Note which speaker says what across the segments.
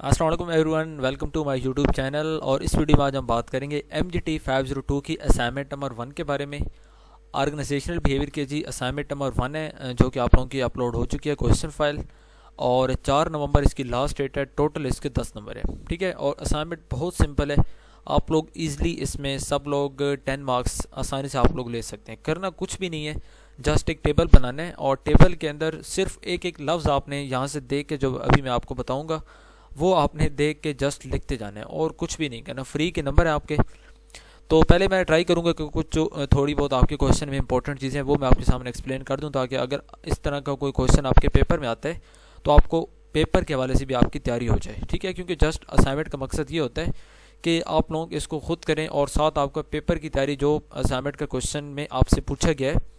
Speaker 1: السلام علیکم everyone, welcome to my YouTube channel. اور اس ویڈیو میں آج ہم بات کریں گے MGT 502 کی اسائنمنٹ نمبر 1 کے بارے میں۔ آرگنائزیشنل بیہیویئر کے جی اسائنمنٹ نمبر 1 ہے، جو کہ آپ لوگوں کی اپلوڈ ہو چکی ہے کویشچن فائل، اور 4 نومبر اس کی لاسٹ ڈیٹ ہے۔ ٹوٹل اس کے 10 نمبر ہے، ٹھیک ہے۔ اور اسائنمنٹ بہت سمپل ہے، آپ لوگ ایزلی اس میں سب لوگ 10 مارکس آسانی سے آپ لوگ لے سکتے ہیں۔ کرنا کچھ بھی نہیں ہے، جسٹ ایک ٹیبل بنانا ہے، اور ٹیبل کے اندر صرف ایک لفظ آپ نے یہاں سے دیکھ کے، جو ابھی میں آپ کو بتاؤں گا وہ آپ نے دیکھ کے جسٹ لکھتے جانا ہے، اور کچھ بھی نہیں کرنا۔ فری کے نمبر ہیں آپ کے۔ تو پہلے میں ٹرائی کروں گا کہ کچھ جو تھوڑی بہت آپ کے کویشچن میں امپورٹنٹ چیزیں ہیں وہ میں آپ کے سامنے ایکسپلین کر دوں، تاکہ اگر اس طرح کا کوئی کویشچن آپ کے پیپر میں آتا ہے تو آپ کو پیپر کے حوالے سے بھی آپ کی تیاری ہو جائے، ٹھیک ہے۔ کیونکہ جسٹ اسائنمنٹ کا مقصد یہ ہوتا ہے کہ آپ لوگ اس کو خود کریں، اور ساتھ آپ کا پیپر کی تیاری جو اسائنمنٹ کا کویشچن میں آپ سے پوچھا گیا ہے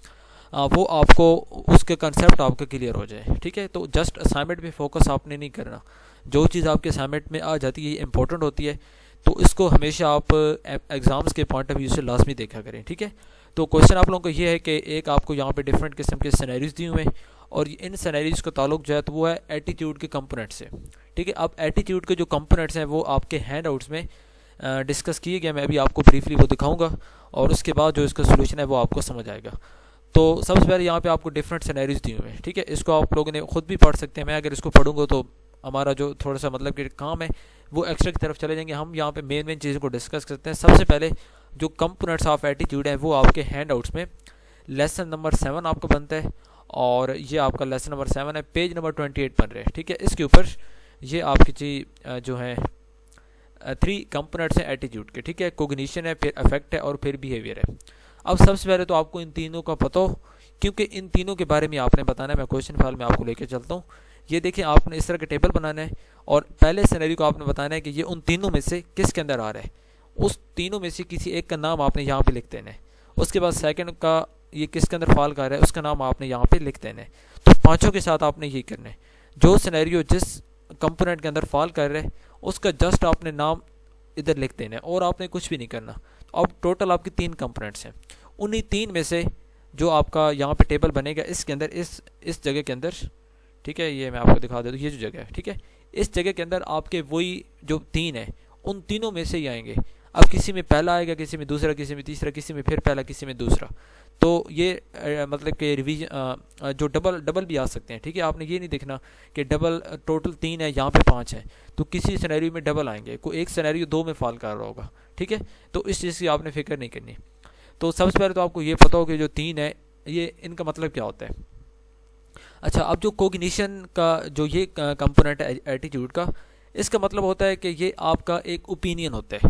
Speaker 1: وہ آپ کو اس کے کنسیپٹ آپ کا کلیئر ہو جائے، ٹھیک ہے۔ تو جسٹ اسائنمنٹ پہ فوکس آپ نے نہیں کرنا، جو چیز آپ کے اسائنمنٹ میں آ جاتی ہے یہ امپورٹنٹ ہوتی ہے، تو اس کو ہمیشہ آپ ایگزامس کے پوائنٹ آف ویو سے لازمی دیکھا کریں، ٹھیک ہے۔ تو کویشچن آپ لوگوں کو یہ ہے کہ ایک آپ کو یہاں پہ ڈفرینٹ قسم کے سینیریوز دیے ہوئے ہیں، اور ان سینیریوز کا تعلق جو ہے تو وہ ہے ایٹیٹیوڈ کے کمپوننٹ سے، ٹھیک ہے۔ اب ایٹیٹیوڈ کے جو کمپوننٹس ہیں وہ آپ کے ہینڈ آؤٹس میں ڈسکس کیے گئے، میں ابھی آپ کو بریفلی وہ دکھاؤں گا، اور اس کے بعد جو اس کا سولوشن ہے وہ آپ کو سمجھ آئے گا۔ تو سب سے پہلے یہاں پہ آپ کو ڈفرینٹ سینیریوز دیے ہوئے ہیں، ٹھیک ہے۔ اس کو آپ لوگوں نے خود بھی پڑھ سکتے ہیں، میں اگر اس کو پڑھوں گا تو ہمارا جو تھوڑا سا مطلب کہ کام ہے وہ ایکسٹرا کی طرف چلے جائیں گے۔ ہم یہاں پہ مین چیزوں کو ڈسکس کرتے ہیں۔ سب سے پہلے جو کمپوننٹس آف ایٹیٹیوڈ ہیں وہ آپ کے ہینڈ آؤٹس میں لیسن نمبر 7 آپ کو بنتا ہے، اور یہ آپ کا لیسن نمبر 7 ہے، پیج نمبر 28 بن رہے ہیں، ٹھیک ہے۔ اس کے اوپر یہ آپ کی جو ہیں 3 کمپوننٹس ہیں ایٹیٹیوڈ کے، ٹھیک ہے۔ کوگنیشن ہے، پھر افیکٹ ہے، اور پھر بیہیویئر ہے۔ اب سب سے پہلے تو آپ کو ان تینوں کا پتہ ہو، کیونکہ ان تینوں کے بارے میں آپ نے بتانا ہے۔ میں کویشچن فائل میں آپ کو لے کے چلتا ہوں۔ یہ دیکھیں، آپ نے اس طرح کا ٹیبل بنانا ہے، اور پہلے سینیریو کو آپ نے بتانا ہے کہ یہ ان تینوں میں سے کس کے اندر آ رہا ہے۔ اس تینوں میں سے کسی ایک کا نام آپ نے یہاں پہ لکھ دینا ہے۔ اس کے بعد سیکنڈ کا یہ کس کے اندر فال کر رہا ہے اس کا نام آپ نے یہاں پہ لکھ دینا ہے۔ تو پانچوں کے ساتھ آپ نے یہی کرنا ہے، جو سینیریو جس کمپوننٹ کے اندر فال کر رہا ہے اس کا جسٹ آپ نے نام ادھر لکھ دینا ہے، اور آپ نے کچھ بھی نہیں کرنا۔ اب ٹوٹل آپ کی 3 کمپوننٹس ہیں، انہی 3 میں سے جو آپ کا یہاں پہ ٹیبل بنے گا اس کے اندر اس جگہ کے اندر، ٹھیک ہے، یہ میں آپ کو دکھا دیتا ہوں، یہ جو جگہ ہے، ٹھیک ہے، اس جگہ کے اندر آپ کے وہی جو 3 ہیں ان تینوں میں سے ہی آئیں گے۔ اب کسی میں پہلا آئے گا، کسی میں دوسرا، کسی میں تیسرا، کسی میں پھر پہلا، کسی میں دوسرا۔ تو یہ مطلب کہ ریویژن جو ڈبل بھی آ سکتے ہیں، ٹھیک ہے۔ آپ نے یہ نہیں دیکھنا کہ ڈبل ٹوٹل 3 ہے، یہاں پہ 5 ہیں، تو کسی سینیریو میں ڈبل آئیں گے، کوئی ایک سینیریو 2 میں فال کر رہا ہوگا، ٹھیک ہے۔ تو اس چیز کی آپ نے فکر نہیں کرنی۔ تو سب سے پہلے تو آپ کو یہ پتہ ہو کہ جو 3 ہے یہ ان کا مطلب کیا ہوتا ہے۔ اچھا، اب جو کوگنیشن کا جو یہ کمپوننٹ ہے ایٹیٹیوڈ کا، اس کا مطلب ہوتا ہے کہ یہ آپ کا ایک اوپینین ہوتا ہے،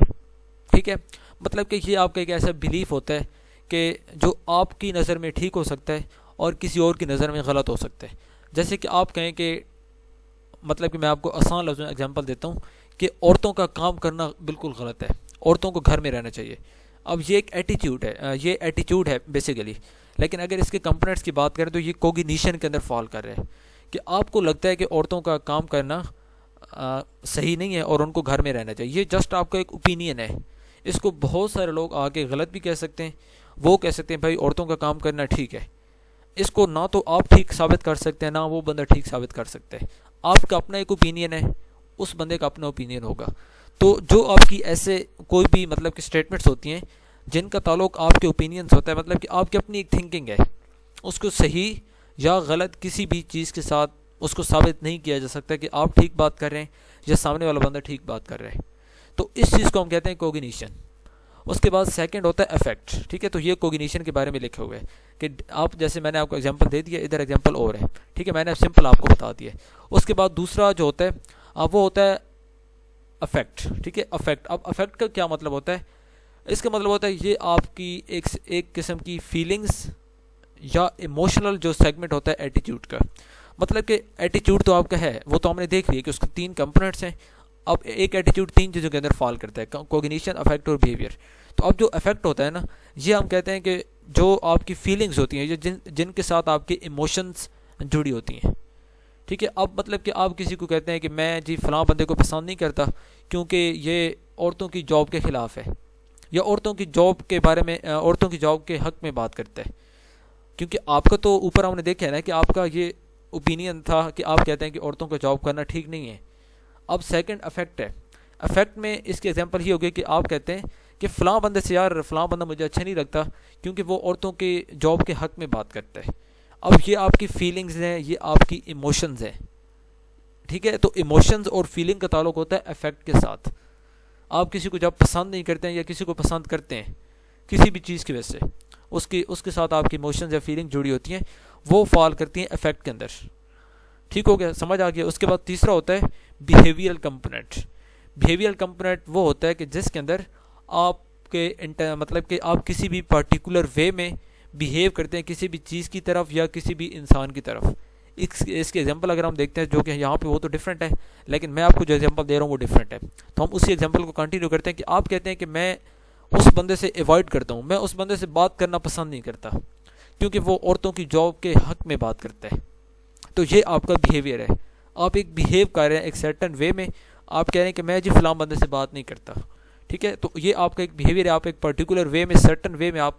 Speaker 1: ٹھیک ہے۔ مطلب کہ یہ آپ کا ایک ایسا بلیف ہوتا ہے کہ جو آپ کی نظر میں ٹھیک ہو سکتا ہے اور کسی اور کی نظر میں غلط ہو سکتا ہے۔ جیسے کہ آپ کہیں کہ مطلب کہ میں آپ کو آسان لفظوں میں ایگزامپل دیتا ہوں کہ عورتوں کا کام کرنا بالکل غلط ہے، عورتوں کو گھر میں رہنا چاہیے۔ اب یہ ایک ایٹیٹیوڈ ہے بیسیکلی، لیکن اگر اس کے کمپوننٹس کی بات کریں تو یہ کوگنیشن کے اندر فال کر رہے ہیں، کہ آپ کو لگتا ہے کہ عورتوں کا کام کرنا صحیح نہیں ہے اور ان کو گھر میں رہنا چاہیے۔ یہ جسٹ آپ کا ایک اوپینین ہے، اس کو بہت سارے لوگ آگے غلط بھی کہہ سکتے ہیں، وہ کہہ سکتے ہیں بھائی عورتوں کا کام کرنا ٹھیک ہے۔ اس کو نہ تو آپ ٹھیک ثابت کر سکتے ہیں، نہ وہ بندہ ٹھیک ثابت کر سکتا ہے۔ آپ کا اپنا ایک اوپینین ہے، اس بندے کا اپنا اوپینین ہوگا۔ تو جو آپ کی ایسے کوئی بھی مطلب کہ سٹیٹمنٹس ہوتی ہیں جن کا تعلق آپ کے اوپینینس ہوتا ہے، مطلب کہ آپ کی اپنی ایک تھنکنگ ہے، اس کو صحیح یا غلط کسی بھی چیز کے ساتھ اس کو ثابت نہیں کیا جا سکتا کہ آپ ٹھیک بات کر رہے ہیں یا سامنے والا بندہ ٹھیک بات کر رہا ہے۔ تو اس چیز کو ہم کہتے ہیں کوگنیشن۔ اس کے بعد سیکنڈ ہوتا ہے افیکٹ، ٹھیک ہے۔ تو یہ کوگنیشن کے بارے میں لکھے ہوئے ہے کہ آپ جیسے میں نے آپ کو ایگزامپل دے دیا، ادھر ایگزامپل اور ہے، ٹھیک ہے، میں نے سمپل آپ کو بتا دیا۔ اس کے بعد دوسرا جو ہوتا ہے وہ ہوتا ہے افیکٹ، ٹھیک ہے، افیکٹ۔ اب افیکٹ کا کیا مطلب ہوتا ہے؟ اس کا مطلب ہوتا ہے یہ آپ کی ایک قسم کی فیلنگز یا ایموشنل جو سیگمنٹ ہوتا ہے ایٹیٹیوڈ کا۔ مطلب کہ ایٹیٹیوڈ تو آپ کا ہے، وہ تو ہم نے دیکھ لیا کہ اس کے 3 کمپوننٹس ہیں۔ اب ایک ایٹیٹیوڈ 3 چیزوں کے اندر فال کرتا ہے، کوگنیشن، افیکٹ اور بیہیویئر۔ تو اب جو افیکٹ ہوتا ہے نا، یہ ہم کہتے ہیں کہ جو آپ کی فیلنگز ہوتی ہیں، جن کے ساتھ آپ کے ایموشنز جڑی ہوتی ہیں، ٹھیک ہے۔ اب مطلب کہ آپ کسی کو کہتے ہیں کہ میں جی فلاں بندے کو پسند نہیں کرتا کیونکہ یہ عورتوں کی جاب کے خلاف ہے، یا عورتوں کی جاب کے بارے میں، عورتوں کی جاب کے حق میں بات کرتا ہے، کیونکہ آپ کا تو اوپر ہم نے دیکھا ہے نا کہ آپ کا یہ اوپینین تھا کہ آپ کہتے ہیں کہ عورتوں کا جاب کرنا ٹھیک نہیں ہے۔ اب سیکنڈ افیکٹ ہے. افیکٹ میں اس کی ایگزامپل یہ ہوگی کہ آپ کہتے ہیں کہ فلاں بندے سے یار فلاں بندہ مجھے اچھا نہیں لگتا کیونکہ وہ عورتوں کے جاب کے حق میں بات کرتا ہے. اب یہ آپ کی فیلنگز ہیں, یہ آپ کی ایموشنز ہیں, ٹھیک ہے. تو ایموشنز اور فیلنگ کا تعلق ہوتا ہے افیکٹ کے ساتھ. آپ کسی کو جب پسند نہیں کرتے ہیں یا کسی کو پسند کرتے ہیں کسی بھی چیز کی وجہ سے, اس کے ساتھ آپ کی ایموشنز یا فیلنگ جڑی ہوتی ہیں, وہ فال کرتی ہیں افیکٹ کے اندر. ٹھیک ہو گیا, سمجھ آ گیا. اس کے بعد تیسرا ہوتا ہے بیہیویئرل کمپوننٹ. بیہیویئرل کمپوننٹ وہ ہوتا ہے کہ جس کے اندر آپ کے مطلب کہ آپ کسی بھی پرٹیکولر وے میں بیہیو کرتے ہیں کسی بھی چیز کی طرف یا کسی بھی انسان کی طرف. اس کی ایگزامپل اگر ہم دیکھتے ہیں جو کہ یہاں پہ وہ تو ڈفرینٹ ہے, لیکن میں آپ کو جو ایگزامپل دے رہا ہوں وہ ڈفرینٹ ہے. تو ہم اسی ایگزامپل کو کنٹینیو کرتے ہیں کہ آپ کہتے ہیں کہ میں اس بندے سے ایوائڈ کرتا ہوں, میں اس بندے سے بات کرنا پسند نہیں کرتا کیونکہ وہ عورتوں کی جاب کے حق میں بات کرتا ہے. تو یہ آپ کا بیہیویئر ہے. آپ ایک بیہیو کر رہے ہیں ایک سرٹن وے میں, آپ کہہ رہے ہیں کہ میں جی فلاں بندے سے بات نہیں کرتا, ٹھیک ہے. تو یہ آپ کا ایک بیہیویئر ہے, آپ ایک پرٹیکولر وے میں سرٹن وے میں آپ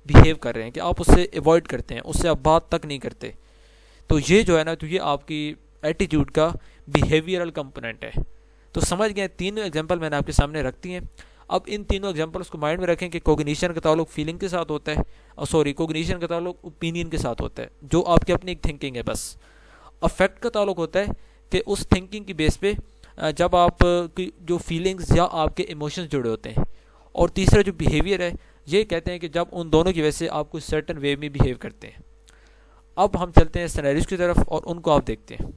Speaker 1: بیہیو کر رہے ہیں کہ آپ اس سے ایوائڈ کرتے ہیں, اس سے آپ بات تک نہیں کرتے. تو یہ جو ہے نا, تو یہ آپ کی ایٹیٹیوڈ کا بیہیویئرل کمپوننٹ ہے. تو سمجھ گئے, تینوں ایگزامپل میں نے آپ کے سامنے رکھتی ہیں. اب ان تینوں ایگزامپلس کو مائنڈ میں رکھیں کہ کوگنیشن کا تعلق فیلنگ کے ساتھ ہوتا ہے, کوگنیشن کا تعلق اوپینین کے ساتھ ہوتا ہے جو آپ کی اپنی ایک تھنکنگ ہے بس. افیکٹ کا تعلق ہوتا ہے کہ اس تھنکنگ کی بیس پہ جب آپ کی جو فیلنگز یا آپ کے ایموشنز جڑے ہوتے ہیں. اور تیسرا جو بیہیویئر ہے یہ کہتے ہیں کہ جب ان دونوں کی وجہ سے آپ کچھ سرٹن وے میں بیہیو کرتے ہیں. اب ہم چلتے ہیں سینیریوز کی طرف اور ان کو آپ دیکھتے ہیں.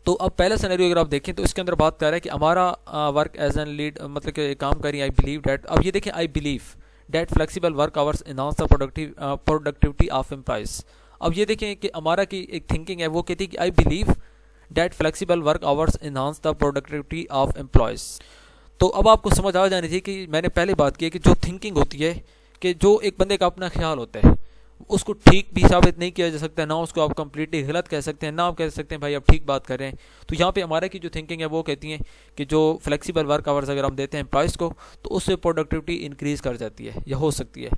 Speaker 1: تو اب پہلا سینیریو اگر آپ دیکھیں تو اس کے اندر بات کر رہا ہے کہ ہمارا ورک ایز این لیڈ مطلب کہ کام کری آئی بلیو دیٹ. اب یہ دیکھیں, I believe that flexible work hours enhance the productivity of employees. اب یہ دیکھیں کہ ہمارا کی ایک تھنکنگ ہے, وہ کہتی ہے کہ I believe that flexible work hours enhance the productivity of employees. تو اب آپ کو سمجھ آ جانی چاہیے کہ میں نے پہلے بات کی ہے کہ جو تھنکنگ ہوتی ہے کہ جو ایک بندے کا اپنا خیال ہوتا ہے اس کو ٹھیک بھی ثابت نہیں کیا جا سکتا ہے, نہ اس کو آپ کمپلیٹلی غلط کہہ سکتے ہیں, نہ آپ کہہ سکتے ہیں بھائی آپ ٹھیک بات کر رہے ہیں. تو یہاں پہ ہمارا کی جو تھنکنگ ہے وہ کہتی ہیں کہ جو فلیکسیبل ورک آورز اگر ہم دیتے ہیں امپلائز کو تو اس سے پروڈکٹیوٹی انکریز کر جاتی ہے یا ہو سکتی ہے.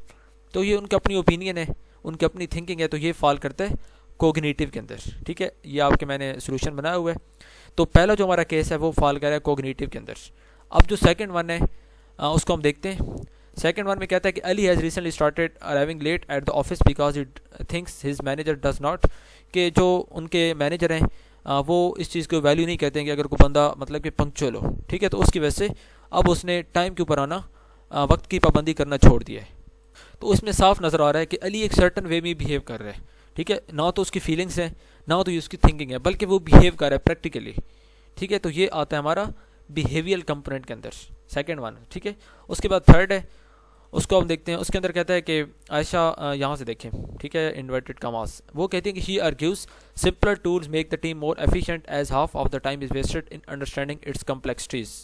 Speaker 1: تو یہ ان کی اپنی اوپینین ہے, ان کی اپنی تھنکنگ ہے, تو یہ فال کرتا ہے کوگنیٹیو کے اندر. ٹھیک ہے, یہ آپ کے میں نے سولوشن بنایا ہوا ہے. تو پہلا جو ہمارا کیس ہے وہ فال کر رہا ہے کوگنیٹیو کے اندر. اب جو سیکنڈ ون ہے اس کو ہم دیکھتے ہیں. سیکنڈ ون میں کہتا ہے کہ Ali has recently started arriving late at the office because it thinks his manager does not. کہ جو ان کے مینیجر ہیں وہ اس چیز کو ویلیو نہیں کرتے ہیں کہ اگر کوئی بندہ مطلب کہ پنکچوئل ہو. ٹھیک ہے, تو اس کی وجہ سے اب اس نے ٹائم کے اوپر آنا, وقت کی پابندی کرنا چھوڑ دیا ہے. تو اس میں صاف نظر آ رہا ہے کہ علی ایک سرٹن وے میں بیہیو کر رہا ہے. ٹھیک ہے, نہ تو اس کی فیلنگس ہیں نہ تو اس کی تھنکنگ ہے, بلکہ وہ بیہیو کر رہا ہے پریکٹیکلی. ٹھیک ہے, تو یہ آتا ہے ہمارا بیہیویئرل کمپوننٹ کے اندر, سیکنڈ ون. ٹھیک ہے, اس کے بعد تھرڈ ہے, اس کو ہم دیکھتے ہیں. اس کے اندر کہتا ہے کہ عائشہ, یہاں سے دیکھیں, ٹھیک ہے, انورٹڈ کاماز, وہ کہتی ہیں کہ he argues simpler tools make the team more efficient as half of the time is wasted in understanding its complexities.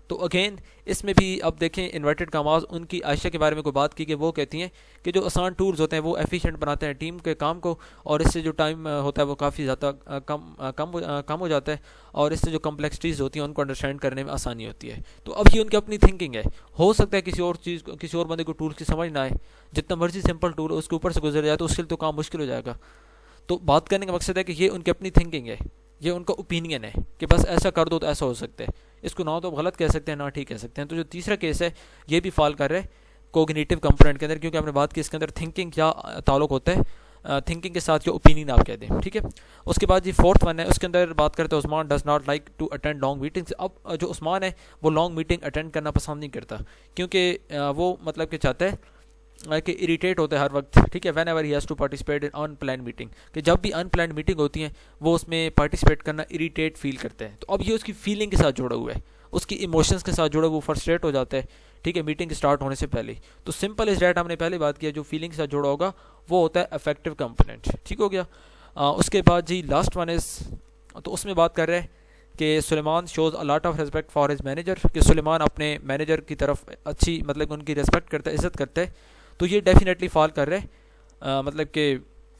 Speaker 1: تو اگین اس میں بھی اب دیکھیں انورٹڈ کاماز ان کی عائشہ کے بارے میں کوئی بات کی کہ وہ کہتی ہیں کہ جو آسان ٹولز ہوتے ہیں وہ ایفیشینٹ بناتے ہیں ٹیم کے کام کو, اور اس سے جو ٹائم ہوتا ہے وہ کافی زیادہ کم ہو جاتا ہے, اور اس سے جو کمپلیکسٹیز ہوتی ہیں ان کو انڈرسٹینڈ کرنے میں آسانی ہوتی ہے. تو اب یہ ان کی اپنی تھنکنگ ہے. ہو سکتا ہے کسی اور چیز کو, کسی اور بندے کو ٹولز کی سمجھ نہ آئے, جتنا مرضی سمپل ٹول اس کے اوپر سے گزر جائے تو اس کے لیے تو کام مشکل ہو جائے گا. تو بات کرنے کا مقصد ہے کہ یہ ان کی اپنی تھنکنگ ہے, یہ ان کا اوپینین ہے کہ بس ایسا کر دو تو ایسا ہو سکتا ہے. اس کو نہ تو غلط کہہ سکتے ہیں نہ ٹھیک کہہ سکتے ہیں. تو جو تیسرا کیس ہے یہ بھی فال کر رہا ہے کوگنیٹیو کمپوننٹ کے اندر, کیونکہ ہم نے بات کی اس کے اندر تھنکنگ کیا تعلق ہوتا ہے, تھنکنگ کے ساتھ جو اوپینین آپ کہہ دیں. ٹھیک ہے, اس کے بعد جی فورتھ ون ہے, اس کے اندر بات کرتے ہیں Usman does not like to attend long meetings. اب جو عثمان ہے وہ لانگ میٹنگ اٹینڈ کرنا پسند نہیں کرتا, کیونکہ وہ مطلب کہ چاہتا ہے کہ اریٹیٹ ہوتا ہے ہر وقت. ٹھیک ہے, whenever he has to participate in in plan meeting, کہ جب بھی ان پلانڈ میٹنگ ہوتی ہیں وہ اس میں پارٹیسپیٹ کرنا اریٹیٹ فیل کرتے ہیں. تو اب یہ اس کی فیلنگ کے ساتھ جڑا ہوا ہے, اس کی ایموشنز کے ساتھ جڑا, وہ فرسٹریٹ ہو جاتا ہے. ٹھیک ہے, میٹنگ اسٹارٹ ہونے سے پہلے. تو سمپل از دیٹ, ہم نے پہلے بات کیا, جو فیلنگ کے ساتھ جڑا ہوگا وہ ہوتا ہے افیکٹو کمپوننٹ. ٹھیک ہو گیا. اس کے بعد جی لاسٹ ون از, تو اس میں بات کر رہے ہیں کہ Sulaiman shows a lot of respect for his manager, کہ سلیمان اپنے مینیجر کی طرف اچھی مطلب ان کی ریسپیکٹ کرتا ہے, عزت کرتا ہے. تو یہ ڈیفینیٹلی فال کر رہے مطلب کہ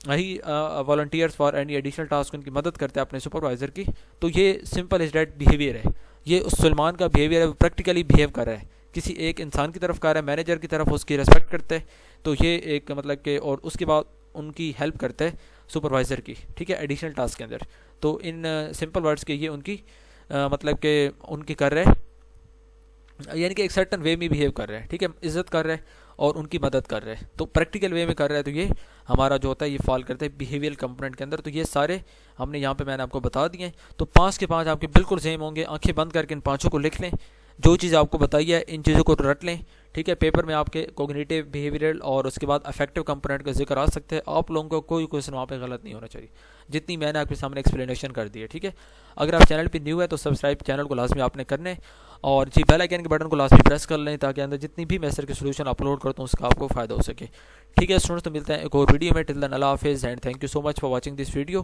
Speaker 1: he volunteers for any additional task, ان کی مدد کرتے ہیں اپنے سپروائزر کی. تو یہ سمپل از دیٹ بیہیویئر ہے, یہ اس سلمان کا بیہیویئر ہے, وہ پریکٹیکلی بیہیو کر رہا ہے, کسی ایک انسان کی طرف کر رہا ہے, مینیجر کی طرف اس کی ریسپیکٹ کرتے ہے. تو یہ ایک مطلب کہ, اور اس کے بعد ان کی ہیلپ کرتا ہے سپروائزر کی. ٹھیک ہے, ایڈیشنل ٹاسک کے اندر. تو ان سمپل ورڈس کے یہ ان کی مطلب کہ ان کی کر رہے ہیں، یعنی کہ ایک سرٹن وے میں بیہیو کر رہے ہیں، ٹھیک ہے، عزت کر رہے ہیں اور ان کی مدد کر رہے ہیں، تو پریکٹیکل وے میں کر رہے ہیں، تو یہ ہمارا جو ہوتا ہے یہ فال کرتا ہے بیہیویئر کمپوننٹ کے اندر۔ تو یہ سارے ہم نے یہاں پہ میں نے آپ کو بتا دیے ہیں، تو 5 کے 5 آپ کے بالکل سیم ہوں گے۔ آنکھیں بند کر کے ان 5 کو لکھ لیں، جو چیز آپ کو بتائی ہے ان چیزوں کو رٹ لیں، ٹھیک ہے۔ پیپر میں آپ کے کوگنیٹیو، بیہیویئرل اور اس کے بعد افیکٹو کمپوننٹ کا ذکر آ سکتے ہیں۔ آپ لوگوں کو کوئی کوشچن وہاں پہ غلط نہیں ہونا چاہیے، جتنی میں نے آپ کے سامنے ایکسپلینیشن کر دی ہے، ٹھیک ہے۔ اگر آپ چینل پہ نیو ہے تو سبسکرائب چینل کو لازمی آپ نے کرنے، اور جی بیل آئیکن کے بٹن کو لازمی پریس کر لیں، تاکہ اندر جتنی بھی میں سر کے سولوشن اپلوڈ کرتا ہوں اس کا آپ کو فائدہ ہو سکے، ٹھیک ہے اسٹوڈنٹس۔ تو ملتے ہیں ایک اور ویڈیو میں، ٹل دین اللہ حافظ and thank you so much for watching this video.